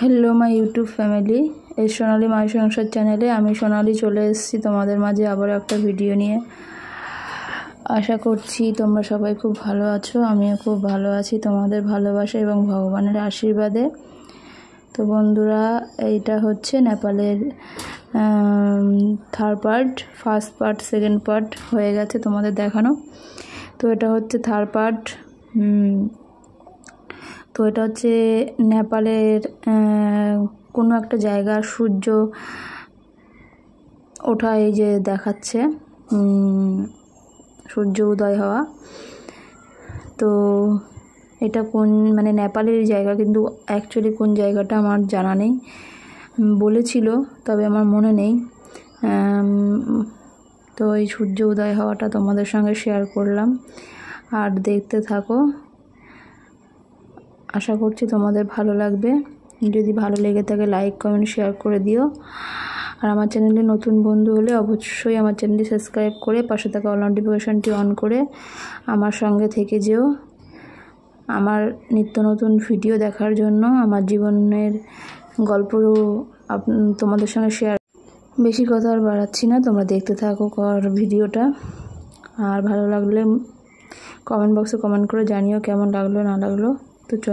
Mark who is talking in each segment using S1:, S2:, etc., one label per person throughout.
S1: Hello my YouTube family এই সোনালী মাই সংসার চ্যানেলে আমি সোনালী চলে এসেছি তোমাদের মাঝে আবার একটা ভিডিও নিয়ে। আশা করছি তোমরা সবাই খুব ভালো আছো, আমিও খুব ভালো আছি তোমাদের ভালোবাসা এবং ভগবানের আশীর্বাদে। তো বন্ধুরা, এইটা হচ্ছে নেপালের third part, first part second part হয়ে গেছে তোমাদের দেখানো। তো এটা হচ্ছে থার্ড পার্ট। তো এটা হচ্ছে নেপালের কোনো একটা জায়গার সূর্য ওঠা, এই যে দেখাচ্ছে সূর্য উদয় হওয়া। তো এটা কোন মানে নেপালের জায়গা, কিন্তু অ্যাকচুয়ালি কোন জায়গাটা আমার জানা নেই, বলেছিল তবে আমার মনে নেই। তো এই সূর্য উদয় হওয়াটা তোমাদের সঙ্গে শেয়ার করলাম, আর দেখতে থাকো। আশা করছি তোমাদের ভালো লাগবে। যদি ভালো লেগে থাকে লাইক কমেন্ট শেয়ার করে দিও। আর আমার চ্যানেলে নতুন বন্ধু হলে অবশ্যই আমার চ্যানেলটি সাবস্ক্রাইব করে পাশে থাকা অল নোটিফিকেশনটি অন করে আমার সঙ্গে থেকে যেও আমার নিত্য নতুন ভিডিও দেখার জন্য। আমার জীবনের গল্প তোমাদের সঙ্গে শেয়ার। বেশি কথা আর বাড়াচ্ছি না, তোমরা দেখতে থাকো ভিডিওটা। আর ভালো লাগলে কমেন্ট বক্সে কমেন্ট করে জানিও কেমন লাগলো না লাগলো। তো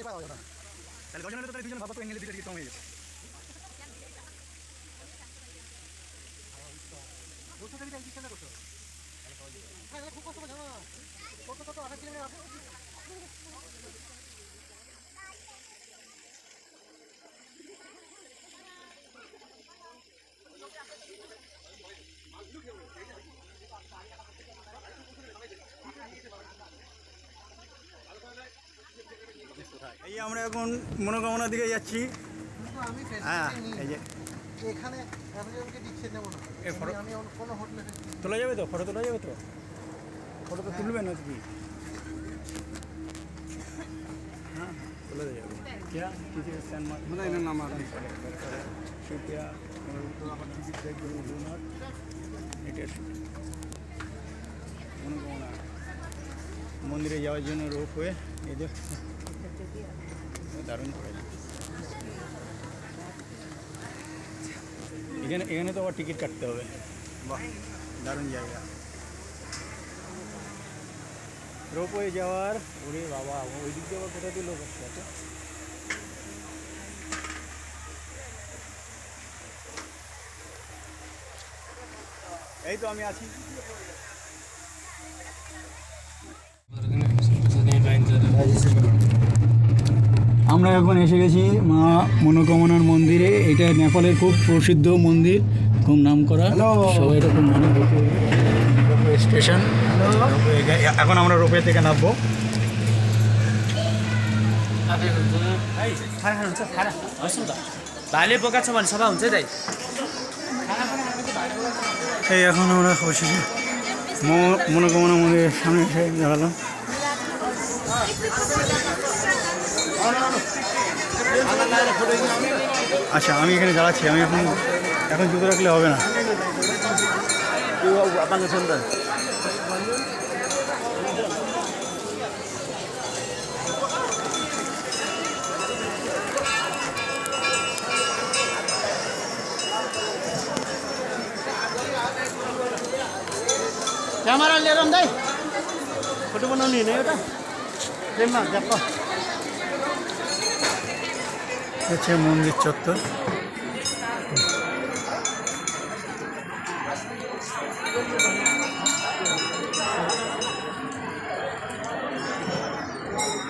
S2: তাহলে 10 জনের তো তাহলে 2 জন ভাবো তো এনে 2টা টিকিট কম হয়ে যাবে। এই আমরা এখন মনোকামনার দিকে যাচ্ছি। হ্যাঁ এই যে এখানে তোলা যাবে তো, ফটো তোলা যাবে তো, ফটো তো তুলবে না তুমি? হ্যাঁ তোলা যাবে। क्या किसी स्टैंड में मतलब इन्हें नाम आता है शुक्रिया तो आप टिकट देख लो डू नॉट नेटेड মনোকামনা মন্দিরে যাওয়ার জন্য রোপ হয়ে এই যে দারুণ করে এখানে তো আবার টিকিট কাটতে হবে। বাহ দারুণ জায়গা রোপওয়ে যাওয়ার। ওরে বাবা ওই দিক দিয়ে আবার কোথা দিয়ে লোক আসছে? এই তো আমি আছি। আমরা এখন এসে গেছি মা মনোকামনার মন্দিরে। এটা নেপালের খুব প্রসিদ্ধ মন্দির, খুব নাম করা, সবাই এটা খুব মনে করতে। রোপওয়ে স্টেশন, এখন আমরা রোপওয়ে থেকে নামবো। এই এখন আমরা অবশেষে মনোকামনা মন্দিরের সামনে এসে দাঁড়ালাম। আচ্ছা আমি এখানে দাঁড়াচ্ছি, আমি এখন জুতো রাখলে হবে না। আপনাকে শুনবেন ক্যামেরা নিলাম তাই ফটো বানানো নেই ওটা না দেখো হচ্ছে মন্দির চত্বর।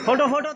S2: ফটো ফটো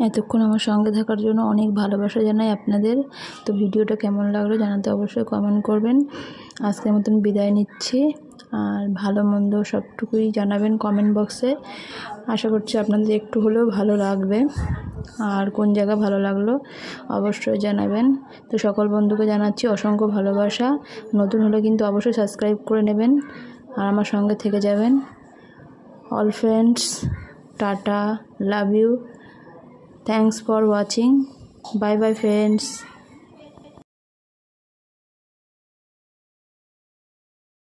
S1: এতক্ষণ আমার সঙ্গে থাকার জন্য অনেক ভালোবাসা জানাই আপনাদের। তো ভিডিওটা কেমন লাগলো জানাতে অবশ্যই কমেন্ট করবেন। আজকের মতন বিদায় নিচ্ছি, আর ভালো মন্দ সবটুকুই জানাবেন কমেন্ট বক্সে। আশা করছি আপনাদের একটু হলেও ভালো লাগবে, আর কোন জায়গা ভালো লাগলো অবশ্যই জানাবেন। তো সকল বন্ধুকে জানাচ্ছি অসংখ্য ভালোবাসা। নতুন হলে কিন্তু অবশ্যই সাবস্ক্রাইব করে নেবেন আর আমার সঙ্গে থেকে যাবেন। All friends, tata, love you, thanks for watching, bye bye friends.